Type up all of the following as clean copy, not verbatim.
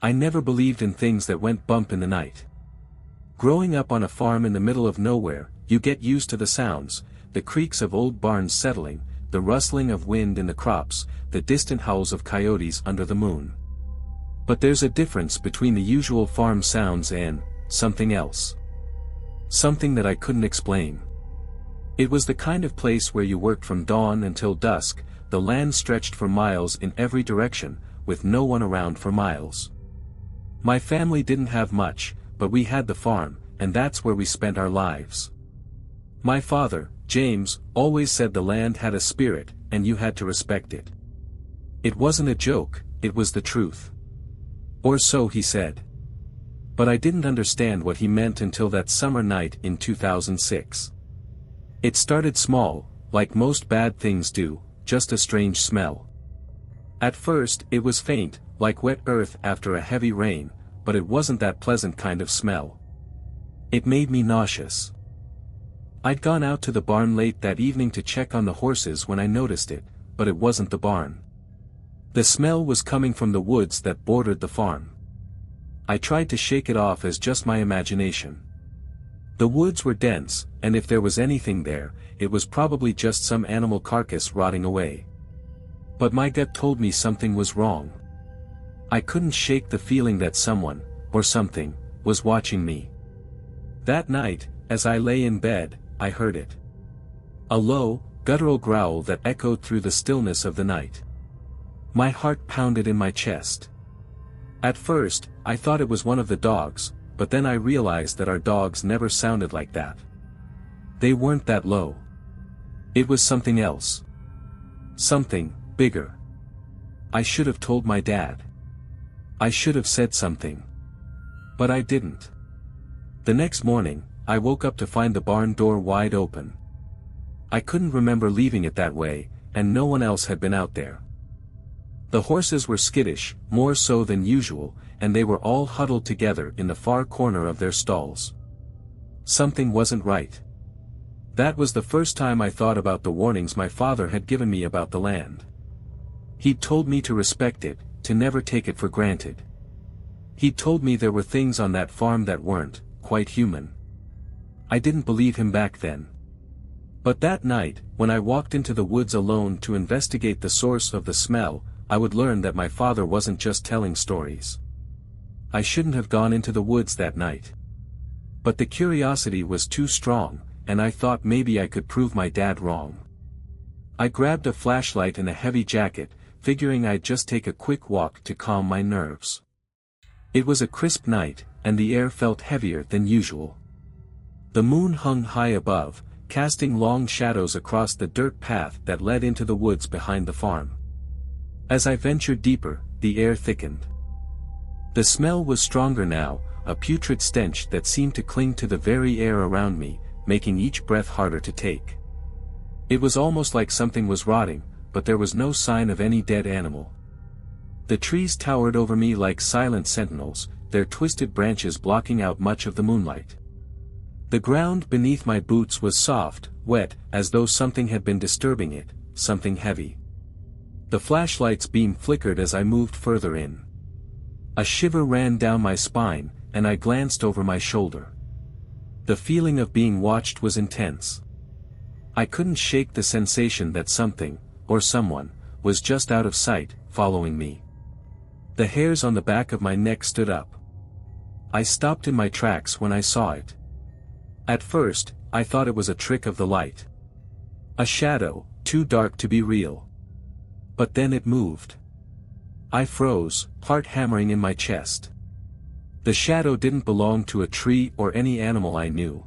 I never believed in things that went bump in the night. Growing up on a farm in the middle of nowhere, you get used to the sounds, the creaks of old barns settling, the rustling of wind in the crops, the distant howls of coyotes under the moon. But there's a difference between the usual farm sounds and something else. Something that I couldn't explain. It was the kind of place where you worked from dawn until dusk, the land stretched for miles in every direction, with no one around for miles. My family didn't have much, but we had the farm, and that's where we spent our lives. My father, James, always said the land had a spirit, and you had to respect it. It wasn't a joke, it was the truth. Or so he said. But I didn't understand what he meant until that summer night in 2006. It started small, like most bad things do, just a strange smell. At first, it was faint, like wet earth after a heavy rain, but it wasn't that pleasant kind of smell. It made me nauseous. I'd gone out to the barn late that evening to check on the horses when I noticed it, but it wasn't the barn. The smell was coming from the woods that bordered the farm. I tried to shake it off as just my imagination. The woods were dense, and if there was anything there, it was probably just some animal carcass rotting away. But my gut told me something was wrong. I couldn't shake the feeling that someone, or something, was watching me. That night, as I lay in bed, I heard it. A low, guttural growl that echoed through the stillness of the night. My heart pounded in my chest. At first, I thought it was one of the dogs, but then I realized that our dogs never sounded like that. They weren't that low. It was something else. Something bigger. I should have told my dad. I should have said something. But I didn't. The next morning, I woke up to find the barn door wide open. I couldn't remember leaving it that way, and no one else had been out there. The horses were skittish, more so than usual, and they were all huddled together in the far corner of their stalls. Something wasn't right. That was the first time I thought about the warnings my father had given me about the land. He'd told me to respect it, to never take it for granted. He'd told me there were things on that farm that weren't quite human. I didn't believe him back then. But that night, when I walked into the woods alone to investigate the source of the smell, I would learn that my father wasn't just telling stories. I shouldn't have gone into the woods that night. But the curiosity was too strong, and I thought maybe I could prove my dad wrong. I grabbed a flashlight and a heavy jacket, figuring I'd just take a quick walk to calm my nerves. It was a crisp night, and the air felt heavier than usual. The moon hung high above, casting long shadows across the dirt path that led into the woods behind the farm. As I ventured deeper, the air thickened. The smell was stronger now, a putrid stench that seemed to cling to the very air around me, making each breath harder to take. It was almost like something was rotting, but there was no sign of any dead animal. The trees towered over me like silent sentinels, their twisted branches blocking out much of the moonlight. The ground beneath my boots was soft, wet, as though something had been disturbing it, something heavy. The flashlight's beam flickered as I moved further in. A shiver ran down my spine, and I glanced over my shoulder. The feeling of being watched was intense. I couldn't shake the sensation that something, or someone, was just out of sight, following me. The hairs on the back of my neck stood up. I stopped in my tracks when I saw it. At first, I thought it was a trick of the light. A shadow, too dark to be real. But then it moved. I froze, heart hammering in my chest. The shadow didn't belong to a tree or any animal I knew.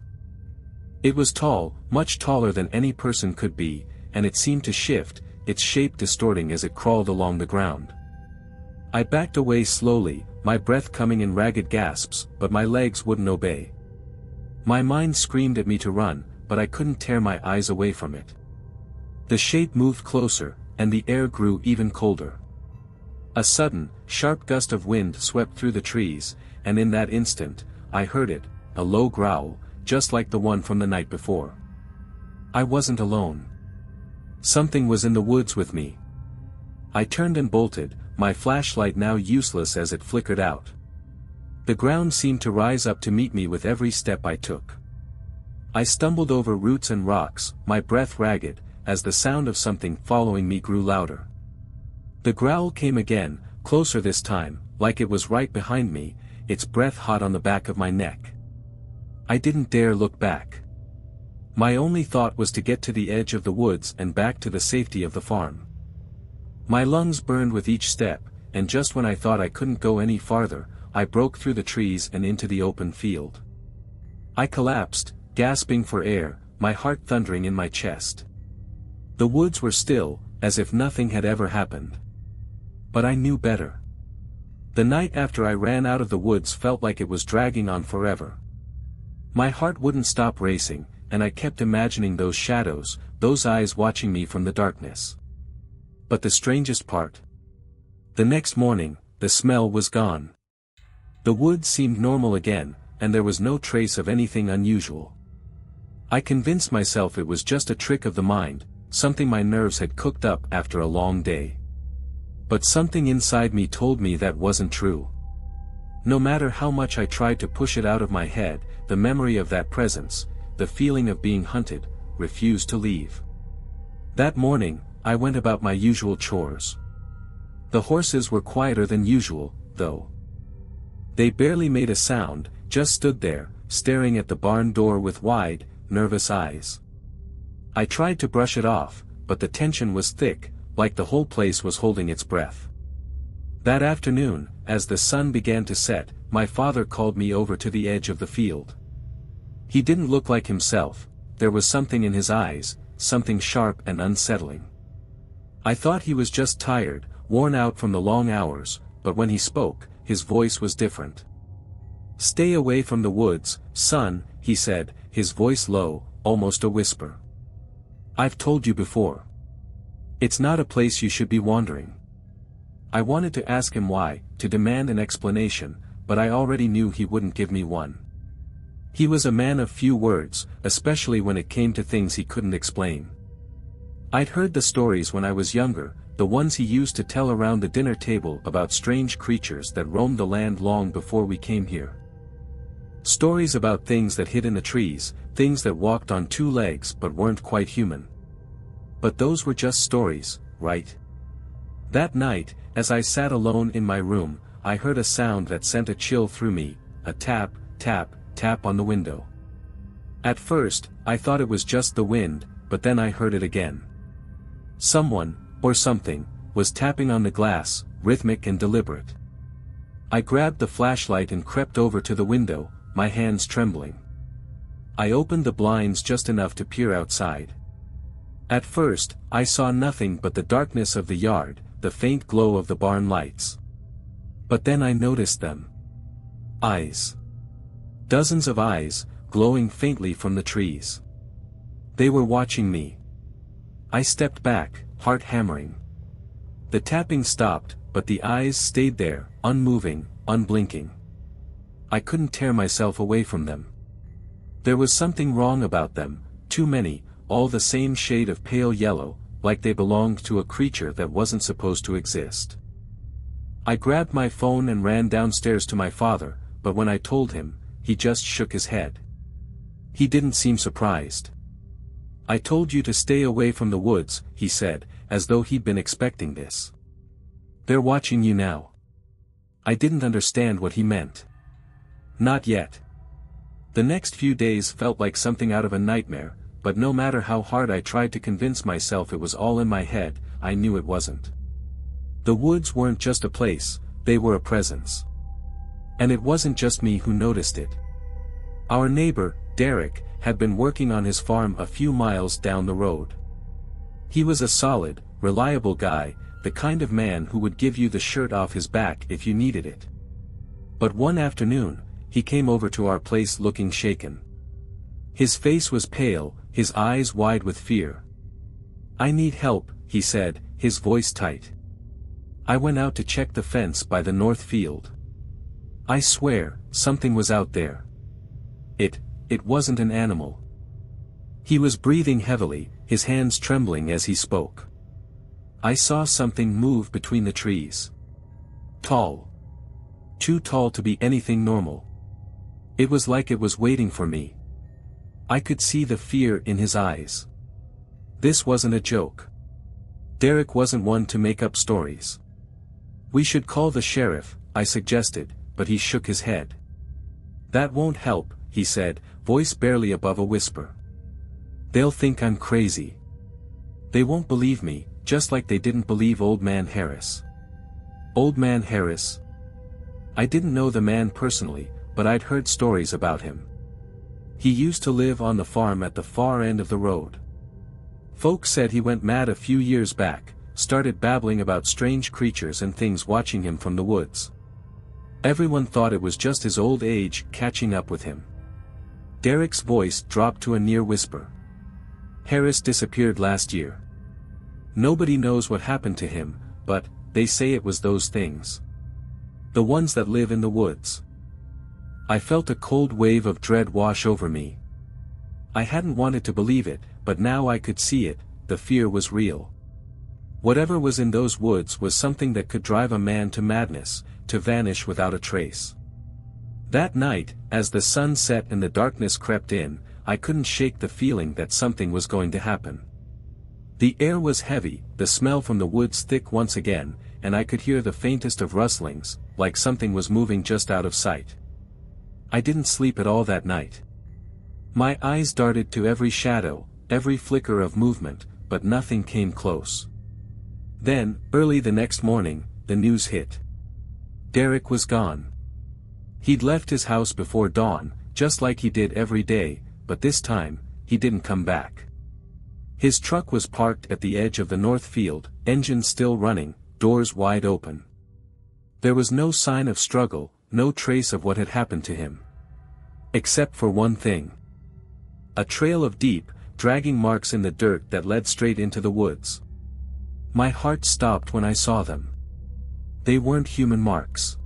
It was tall, much taller than any person could be, and it seemed to shift, its shape distorting as it crawled along the ground. I backed away slowly, my breath coming in ragged gasps, but my legs wouldn't obey. My mind screamed at me to run, but I couldn't tear my eyes away from it. The shape moved closer, and the air grew even colder. A sudden, sharp gust of wind swept through the trees, and in that instant, I heard it, a low growl, just like the one from the night before. I wasn't alone. Something was in the woods with me. I turned and bolted, my flashlight now useless as it flickered out. The ground seemed to rise up to meet me with every step I took. I stumbled over roots and rocks, my breath ragged, as the sound of something following me grew louder. The growl came again, closer this time, like it was right behind me, its breath hot on the back of my neck. I didn't dare look back. My only thought was to get to the edge of the woods and back to the safety of the farm. My lungs burned with each step, and just when I thought I couldn't go any farther, I broke through the trees and into the open field. I collapsed, gasping for air, my heart thundering in my chest. The woods were still, as if nothing had ever happened. But I knew better. The night after I ran out of the woods felt like it was dragging on forever. My heart wouldn't stop racing, and I kept imagining those shadows, those eyes watching me from the darkness. But the strangest part. The next morning, the smell was gone. The woods seemed normal again, and there was no trace of anything unusual. I convinced myself it was just a trick of the mind, something my nerves had cooked up after a long day. But something inside me told me that wasn't true. No matter how much I tried to push it out of my head, the memory of that presence, the feeling of being hunted, refused to leave. That morning, I went about my usual chores. The horses were quieter than usual, though. They barely made a sound, just stood there, staring at the barn door with wide, nervous eyes. I tried to brush it off, but the tension was thick, like the whole place was holding its breath. That afternoon, as the sun began to set, my father called me over to the edge of the field. He didn't look like himself, there was something in his eyes, something sharp and unsettling. I thought he was just tired, worn out from the long hours, but when he spoke, his voice was different. "Stay away from the woods, son," he said, his voice low, almost a whisper. "I've told you before. It's not a place you should be wandering." I wanted to ask him why, to demand an explanation, but I already knew he wouldn't give me one. He was a man of few words, especially when it came to things he couldn't explain. I'd heard the stories when I was younger, the ones he used to tell around the dinner table about strange creatures that roamed the land long before we came here. Stories about things that hid in the trees, things that walked on two legs but weren't quite human. But those were just stories, right? That night, as I sat alone in my room, I heard a sound that sent a chill through me, a tap, tap, tap on the window. At first, I thought it was just the wind, but then I heard it again. Someone, or something, was tapping on the glass, rhythmic and deliberate. I grabbed the flashlight and crept over to the window, my hands trembling. I opened the blinds just enough to peer outside. At first, I saw nothing but the darkness of the yard, the faint glow of the barn lights. But then I noticed them. Eyes. Dozens of eyes, glowing faintly from the trees. They were watching me. I stepped back, heart hammering. The tapping stopped, but the eyes stayed there, unmoving, unblinking. I couldn't tear myself away from them. There was something wrong about them, too many, all the same shade of pale yellow, like they belonged to a creature that wasn't supposed to exist. I grabbed my phone and ran downstairs to my father, but when I told him, he just shook his head. He didn't seem surprised. "I told you to stay away from the woods," he said, as though he'd been expecting this. "They're watching you now." I didn't understand what he meant. Not yet. The next few days felt like something out of a nightmare, but no matter how hard I tried to convince myself it was all in my head, I knew it wasn't. The woods weren't just a place, they were a presence. And it wasn't just me who noticed it. Our neighbor, Derek, had been working on his farm a few miles down the road. He was a solid, reliable guy, the kind of man who would give you the shirt off his back if you needed it. But one afternoon, he came over to our place looking shaken. His face was pale, his eyes wide with fear. "I need help," he said, his voice tight. "I went out to check the fence by the north field. I swear, something was out there. It wasn't an animal." He was breathing heavily, his hands trembling as he spoke. "I saw something move between the trees. Tall. Too tall to be anything normal. It was like it was waiting for me. I could see the fear in his eyes. This wasn't a joke. Derek wasn't one to make up stories. "We should call the sheriff," I suggested, but he shook his head. "That won't help," he said, voice barely above a whisper. "They'll think I'm crazy. They won't believe me, just like they didn't believe Old Man Harris." Old Man Harris? I didn't know the man personally, but I'd heard stories about him. He used to live on the farm at the far end of the road. Folks said he went mad a few years back, started babbling about strange creatures and things watching him from the woods. Everyone thought it was just his old age catching up with him. Derek's voice dropped to a near whisper. "Harris disappeared last year. Nobody knows what happened to him, but they say it was those things. The ones that live in the woods." I felt a cold wave of dread wash over me. I hadn't wanted to believe it, but now I could see it. The fear was real. Whatever was in those woods was something that could drive a man to madness, to vanish without a trace. That night, as the sun set and the darkness crept in, I couldn't shake the feeling that something was going to happen. The air was heavy, the smell from the woods thick once again, and I could hear the faintest of rustlings, like something was moving just out of sight. I didn't sleep at all that night. My eyes darted to every shadow, every flicker of movement, but nothing came close. Then, early the next morning, the news hit. Derek was gone. He'd left his house before dawn, just like he did every day, but this time, he didn't come back. His truck was parked at the edge of the north field, engine still running, doors wide open. There was no sign of struggle, no trace of what had happened to him. Except for one thing. A trail of deep, dragging marks in the dirt that led straight into the woods. My heart stopped when I saw them. They weren't human marks.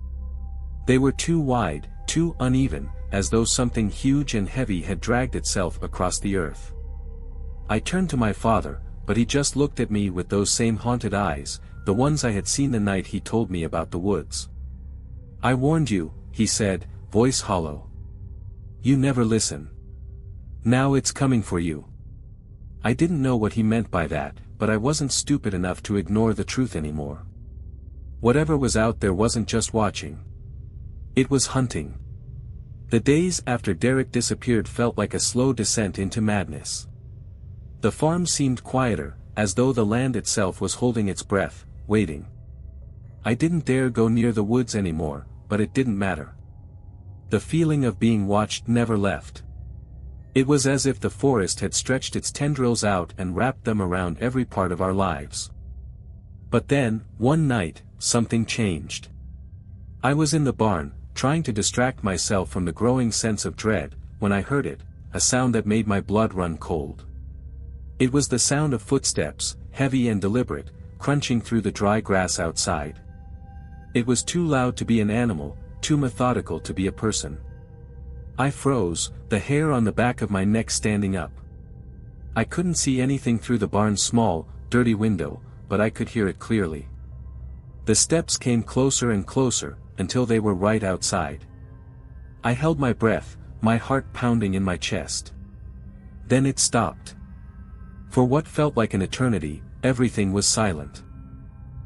They were too wide, too uneven, as though something huge and heavy had dragged itself across the earth. I turned to my father, but he just looked at me with those same haunted eyes, the ones I had seen the night he told me about the woods. "I warned you," he said, voice hollow. "You never listen. Now it's coming for you." I didn't know what he meant by that, but I wasn't stupid enough to ignore the truth anymore. Whatever was out there wasn't just watching. It was hunting. The days after Derek disappeared felt like a slow descent into madness. The farm seemed quieter, as though the land itself was holding its breath, waiting. I didn't dare go near the woods anymore, but it didn't matter. The feeling of being watched never left. It was as if the forest had stretched its tendrils out and wrapped them around every part of our lives. But then, one night, something changed. I was in the barn, trying to distract myself from the growing sense of dread, when I heard it, a sound that made my blood run cold. It was the sound of footsteps, heavy and deliberate, crunching through the dry grass outside. It was too loud to be an animal, too methodical to be a person. I froze, the hair on the back of my neck standing up. I couldn't see anything through the barn's small, dirty window, but I could hear it clearly. The steps came closer and closer, until they were right outside. I held my breath, my heart pounding in my chest. Then it stopped. For what felt like an eternity, everything was silent.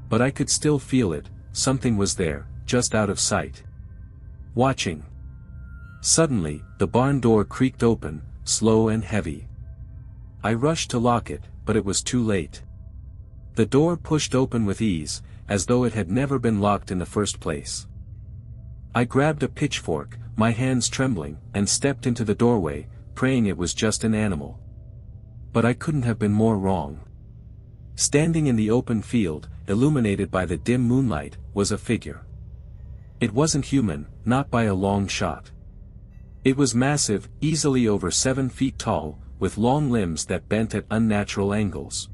But I could still feel it, something was there, just out of sight. Watching. Suddenly, the barn door creaked open, slow and heavy. I rushed to lock it, but it was too late. The door pushed open with ease, as though it had never been locked in the first place. I grabbed a pitchfork, my hands trembling, and stepped into the doorway, praying it was just an animal. But I couldn't have been more wrong. Standing in the open field, illuminated by the dim moonlight, was a figure. It wasn't human, not by a long shot. It was massive, easily over 7 feet tall, with long limbs that bent at unnatural angles.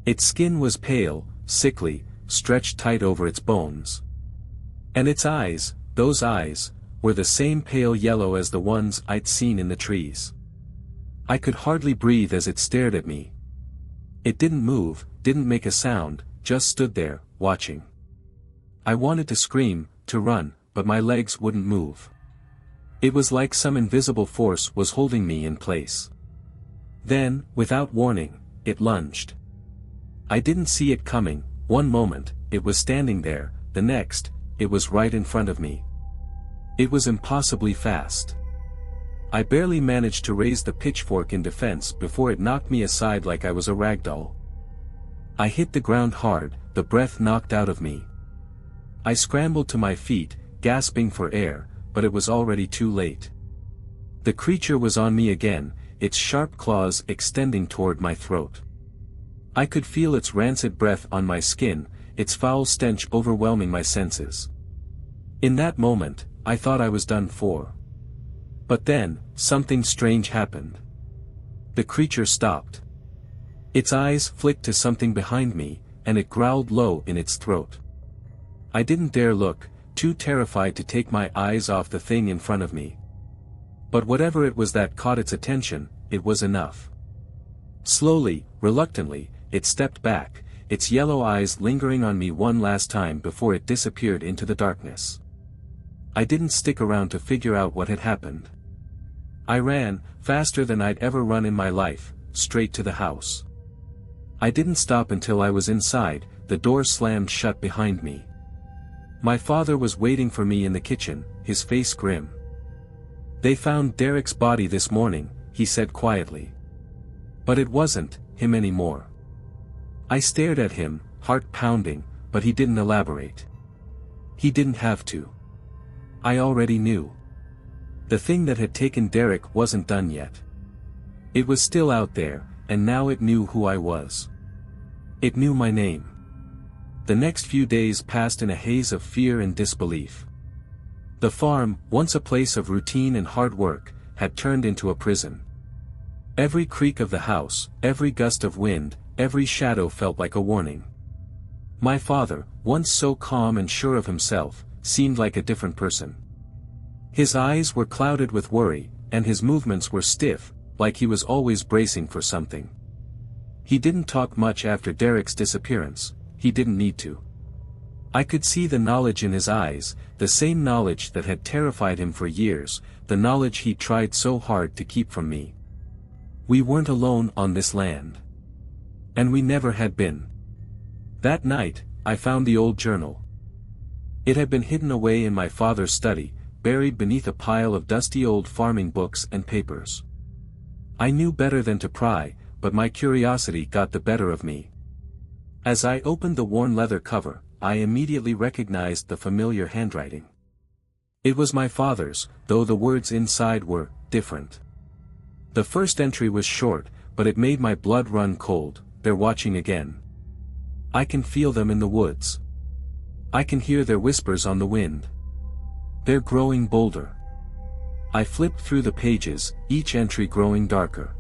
Its skin was pale, sickly, stretched tight over its bones. And its eyes, those eyes, were the same pale yellow as the ones I'd seen in the trees. I could hardly breathe as it stared at me. It didn't move, didn't make a sound, just stood there, watching. I wanted to scream, to run, but my legs wouldn't move. It was like some invisible force was holding me in place. Then, without warning, it lunged. I didn't see it coming. One moment, it was standing there, the next, it was right in front of me. It was impossibly fast. I barely managed to raise the pitchfork in defense before it knocked me aside like I was a ragdoll. I hit the ground hard, the breath knocked out of me. I scrambled to my feet, gasping for air, but it was already too late. The creature was on me again, its sharp claws extending toward my throat. I could feel its rancid breath on my skin, its foul stench overwhelming my senses. In that moment, I thought I was done for. But then, something strange happened. The creature stopped. Its eyes flicked to something behind me, and it growled low in its throat. I didn't dare look, too terrified to take my eyes off the thing in front of me. But whatever it was that caught its attention, it was enough. Slowly, reluctantly, it stepped back, its yellow eyes lingering on me one last time before it disappeared into the darkness. I didn't stick around to figure out what had happened. I ran, faster than I'd ever run in my life, straight to the house. I didn't stop until I was inside, the door slammed shut behind me. My father was waiting for me in the kitchen, his face grim. "They found Derek's body this morning," he said quietly. But it wasn't him anymore. I stared at him, heart pounding, but he didn't elaborate. He didn't have to. I already knew. The thing that had taken Derek wasn't done yet. It was still out there, and now it knew who I was. It knew my name. The next few days passed in a haze of fear and disbelief. The farm, once a place of routine and hard work, had turned into a prison. Every creak of the house, every gust of wind, every shadow felt like a warning. My father, once so calm and sure of himself, seemed like a different person. His eyes were clouded with worry, and his movements were stiff, like he was always bracing for something. He didn't talk much after Derek's disappearance. He didn't need to. I could see the knowledge in his eyes, the same knowledge that had terrified him for years, the knowledge he tried so hard to keep from me. We weren't alone on this land. And we never had been. That night, I found the old journal. It had been hidden away in my father's study, buried beneath a pile of dusty old farming books and papers. I knew better than to pry, but my curiosity got the better of me. As I opened the worn leather cover, I immediately recognized the familiar handwriting. It was my father's, though the words inside were different. The first entry was short, but it made my blood run cold. "They're watching again. I can feel them in the woods. I can hear their whispers on the wind. They're growing bolder." I flipped through the pages, each entry growing darker.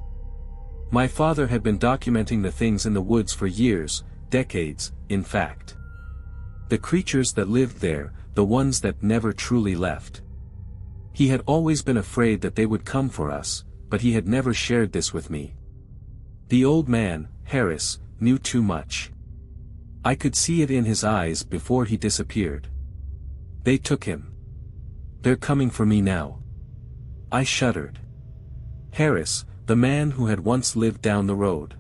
My father had been documenting the things in the woods for years, decades, in fact. The creatures that lived there, the ones that never truly left. He had always been afraid that they would come for us, but he had never shared this with me. The old man, Harris, knew too much. I could see it in his eyes before he disappeared. They took him. They're coming for me now. I shuddered. Harris, the man who had once lived down the road.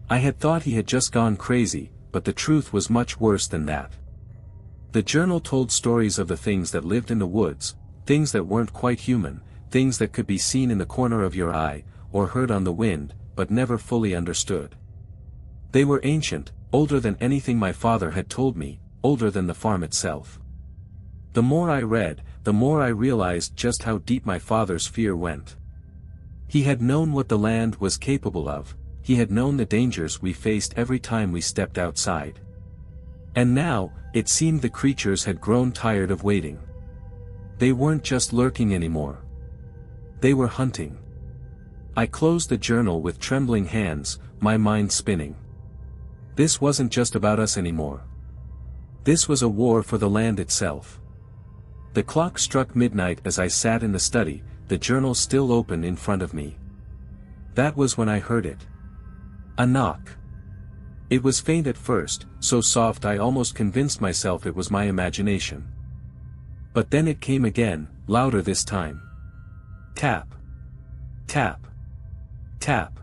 I had thought he had just gone crazy, but the truth was much worse than that. The journal told stories of the things that lived in the woods, things that weren't quite human, things that could be seen in the corner of your eye, or heard on the wind, but never fully understood. They were ancient, older than anything my father had told me, older than the farm itself. The more I read, the more I realized just how deep my father's fear went. He had known what the land was capable of, he had known the dangers we faced every time we stepped outside. And now, it seemed the creatures had grown tired of waiting. They weren't just lurking anymore. They were hunting. I closed the journal with trembling hands, my mind spinning. This wasn't just about us anymore. This was a war for the land itself. The clock struck midnight as I sat in the study, the journal still open in front of me. That was when I heard it. A knock. It was faint at first, so soft I almost convinced myself it was my imagination. But then it came again, louder this time. Tap. Tap. Tap.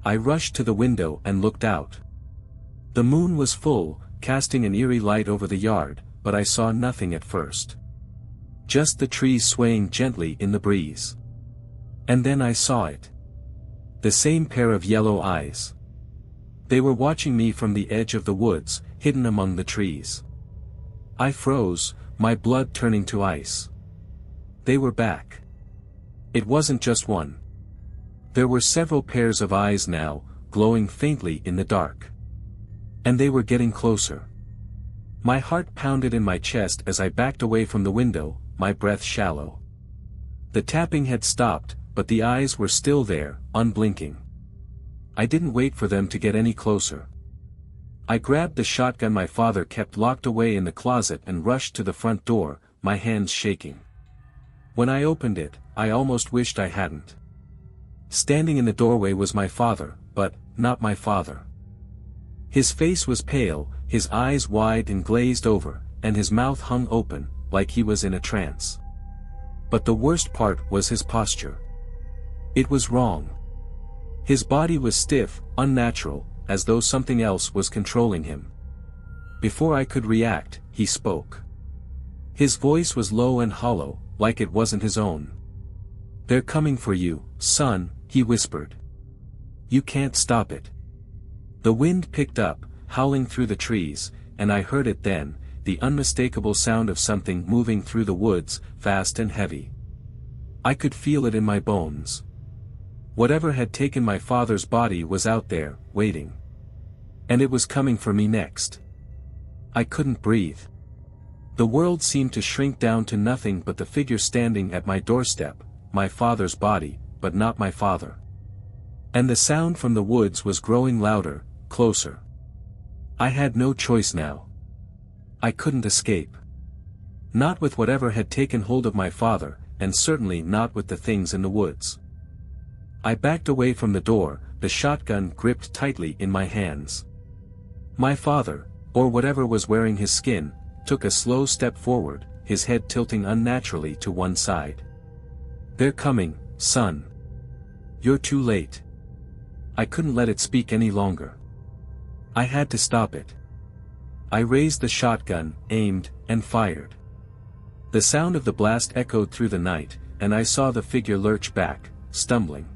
I rushed to the window and looked out. The moon was full, casting an eerie light over the yard, but I saw nothing at first. Just the trees swaying gently in the breeze. And then I saw it. The same pair of yellow eyes. They were watching me from the edge of the woods, hidden among the trees. I froze, my blood turning to ice. They were back. It wasn't just one. There were several pairs of eyes now, glowing faintly in the dark. And they were getting closer. My heart pounded in my chest as I backed away from the window, my breath shallow. The tapping had stopped, but the eyes were still there, unblinking. I didn't wait for them to get any closer. I grabbed the shotgun my father kept locked away in the closet and rushed to the front door, my hands shaking. When I opened it, I almost wished I hadn't. Standing in the doorway was my father, but not my father. His face was pale, his eyes wide and glazed over, and his mouth hung open, like he was in a trance. But the worst part was his posture. It was wrong. His body was stiff, unnatural, as though something else was controlling him. Before I could react, he spoke. His voice was low and hollow, like it wasn't his own. "They're coming for you, son," he whispered. "You can't stop it." The wind picked up, howling through the trees, and I heard it then, the unmistakable sound of something moving through the woods, fast and heavy. I could feel it in my bones. Whatever had taken my father's body was out there, waiting. And it was coming for me next. I couldn't breathe. The world seemed to shrink down to nothing but the figure standing at my doorstep, my father's body, but not my father. And the sound from the woods was growing louder, closer. I had no choice now. I couldn't escape. Not with whatever had taken hold of my father, and certainly not with the things in the woods. I backed away from the door, the shotgun gripped tightly in my hands. My father, or whatever was wearing his skin, took a slow step forward, his head tilting unnaturally to one side. "They're coming, son. You're too late." I couldn't let it speak any longer. I had to stop it. I raised the shotgun, aimed, and fired. The sound of the blast echoed through the night, and I saw the figure lurch back, stumbling.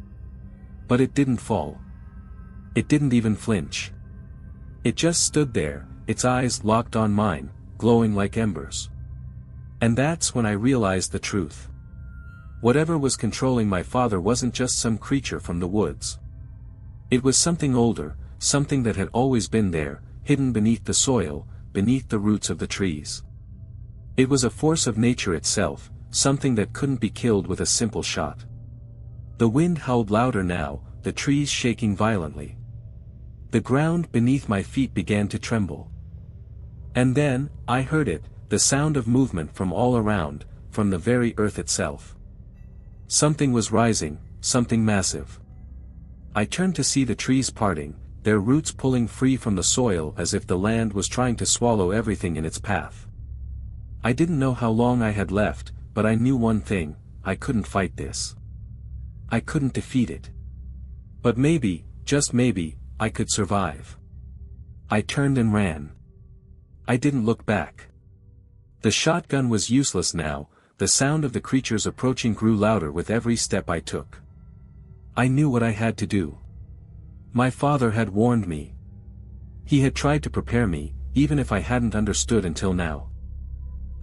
But it didn't fall. It didn't even flinch. It just stood there, its eyes locked on mine, glowing like embers. And that's when I realized the truth. Whatever was controlling my father wasn't just some creature from the woods. It was something older, something that had always been there, hidden beneath the soil, beneath the roots of the trees. It was a force of nature itself, something that couldn't be killed with a simple shot. The wind howled louder now, the trees shaking violently. The ground beneath my feet began to tremble. And then, I heard it, the sound of movement from all around, from the very earth itself. Something was rising, something massive. I turned to see the trees parting, their roots pulling free from the soil as if the land was trying to swallow everything in its path. I didn't know how long I had left, but I knew one thing: I couldn't fight this. I couldn't defeat it. But maybe, just maybe, I could survive. I turned and ran. I didn't look back. The shotgun was useless now, the sound of the creatures approaching grew louder with every step I took. I knew what I had to do. My father had warned me. He had tried to prepare me, even if I hadn't understood until now.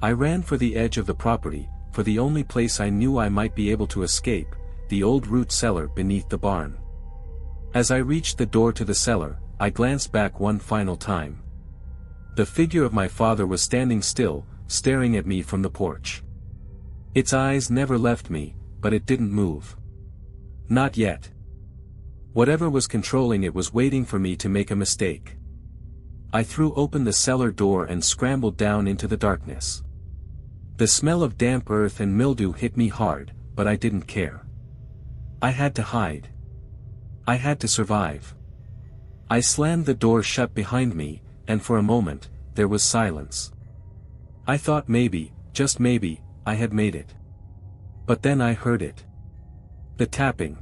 I ran for the edge of the property, for the only place I knew I might be able to escape, the old root cellar beneath the barn. As I reached the door to the cellar, I glanced back one final time. The figure of my father was standing still, staring at me from the porch. Its eyes never left me, but it didn't move. Not yet. Whatever was controlling it was waiting for me to make a mistake. I threw open the cellar door and scrambled down into the darkness. The smell of damp earth and mildew hit me hard, but I didn't care. I had to hide. I had to survive. I slammed the door shut behind me, and for a moment, there was silence. I thought maybe, just maybe, I had made it. But then I heard it. The tapping.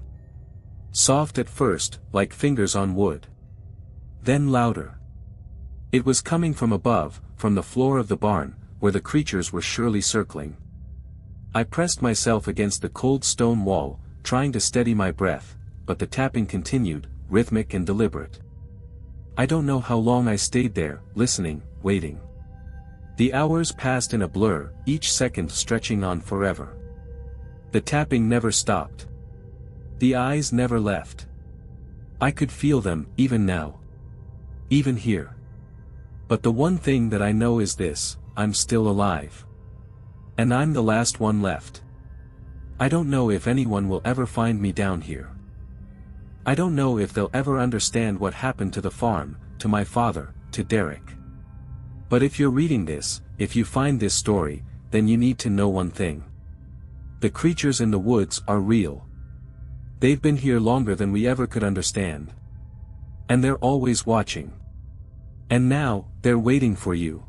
Soft at first, like fingers on wood. Then louder. It was coming from above, from the floor of the barn, where the creatures were surely circling. I pressed myself against the cold stone wall, trying to steady my breath, but the tapping continued, rhythmic and deliberate. I don't know how long I stayed there, listening, waiting. The hours passed in a blur, each second stretching on forever. The tapping never stopped. The eyes never left. I could feel them, even now. Even here. But the one thing that I know is this: I'm still alive. And I'm the last one left. I don't know if anyone will ever find me down here. I don't know if they'll ever understand what happened to the farm, to my father, to Derek. But if you're reading this, if you find this story, then you need to know one thing. The creatures in the woods are real. They've been here longer than we ever could understand. And they're always watching. And now, they're waiting for you.